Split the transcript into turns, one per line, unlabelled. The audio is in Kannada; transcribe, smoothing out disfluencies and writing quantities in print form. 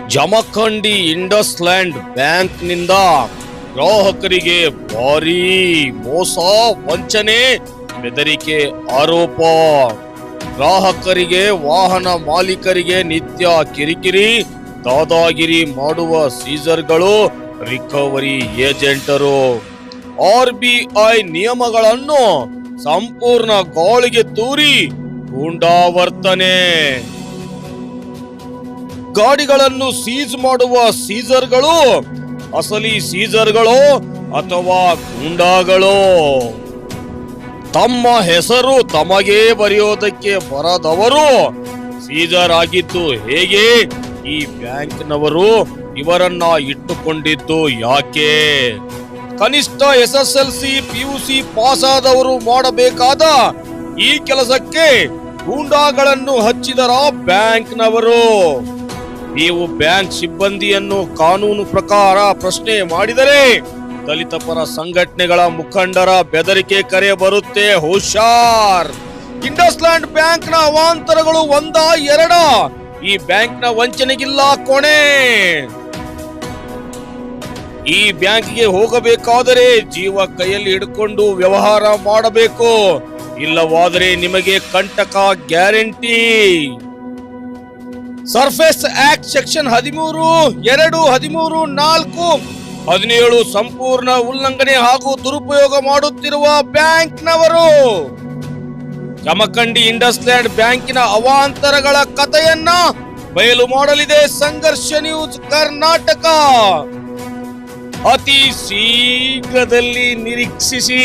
ಜಮಖಂಡಿ ಇಂಡಸ್ಲ್ಯಾಂಡ್ ಬ್ಯಾಂಕ್ನಿಂದ ಗ್ರಾಹಕರಿಗೆ ಭಾರೀ ಮೋಸ, ವಂಚನೆ, ಬೆದರಿಕೆ ಆರೋಪ. ಗ್ರಾಹಕರಿಗೆ, ವಾಹನ ಮಾಲೀಕರಿಗೆ ನಿತ್ಯ ಕಿರಿಕಿರಿ, ದಾದಾಗಿರಿ ಮಾಡುವ ಸೀಸರ್ಗಳು, ರಿಕವರಿ ಏಜೆಂಟರು. RBI ನಿಯಮಗಳನ್ನು ಸಂಪೂರ್ಣ ಗಾಳಿಗೆ ತೂರಿ ಗೂಂಡಾವರ್ತನೆ. ಗಾಡಿಗಳನ್ನು ಸೀಜ್ ಮಾಡುವ ಸೀಸರ್ಗಳು ಅಸಲಿ ಸೀಸರ್ಗಳು ಅಥವಾ ಗೂಂಡಾಗಳು? ತಮ್ಮ ಹೆಸರು ತಮಗೆ ಬರೆಯೋದಕ್ಕೆ ಬರದವರು ಸೀಸರ್ ಆಗಿದ್ದು ಹೇಗೆ? ಈ ಬ್ಯಾಂಕ್ನವರು ಇವರನ್ನ ಇಟ್ಟುಕೊಂಡಿದ್ದು ಯಾಕೆ? ಕನಿಷ್ಠ SSLC PUC ಪಾಸ್ ಆದವರು ಮಾಡಬೇಕಾದ ಈ ಕೆಲಸಕ್ಕೆ ಗೂಂಡಾಗಳನ್ನು ಹಚ್ಚಿದರ ಬ್ಯಾಂಕ್ನವರು? ನೀವು ಬ್ಯಾಂಕ್ ಸಿಬ್ಬಂದಿಯನ್ನು ಕಾನೂನು ಪ್ರಕಾರ ಪ್ರಶ್ನೆ ಮಾಡಿದರೆ ದಲಿತ ಪರ ಸಂಘಟನೆಗಳ ಮುಖಂಡರ ಬೆದರಿಕೆ ಕರೆ ಬರುತ್ತೆ. ಹುಷಾರ್! ಇಂಡಸ್ಲ್ಯಾಂಡ್ ಬ್ಯಾಂಕ್ನ ಅವಾಂತರಗಳು ಒಂದ ಎರಡ? ಈ ಬ್ಯಾಂಕ್ನ ವಂಚನೆಗಿಲ್ಲ ಕೊನೆ. ಈ ಬ್ಯಾಂಕ್ಗೆ ಹೋಗಬೇಕಾದರೆ ಜೀವ ಕೈಯಲ್ಲಿ ಹಿಡ್ಕೊಂಡು ವ್ಯವಹಾರ ಮಾಡಬೇಕು, ಇಲ್ಲವಾದರೆ ನಿಮಗೆ ಕಂಟಕ ಗ್ಯಾರಂಟಿ. ಸರ್ಫೇಸ್ ಆಕ್ಟ್ ಸೆಕ್ಷನ್ 13, 2, 13, 4, 17 ಸಂಪೂರ್ಣ ಉಲ್ಲಂಘನೆ ಹಾಗೂ ದುರುಪಯೋಗ ಮಾಡುತ್ತಿರುವ ಬ್ಯಾಂಕ್ನವರು. ಜಮಖಂಡಿ ಇಂಡಸ್ಲ್ಯಾಂಡ್ ಬ್ಯಾಂಕಿನ ಅವಾಂತರಗಳ ಕಥೆಯನ್ನ ಬಯಲು ಮಾಡಲಿದೆ ಸಂಘರ್ಷ ನ್ಯೂಸ್ ಕರ್ನಾಟಕ. ಅತಿ ಶೀಘ್ರದಲ್ಲಿ ನಿರೀಕ್ಷಿಸಿ.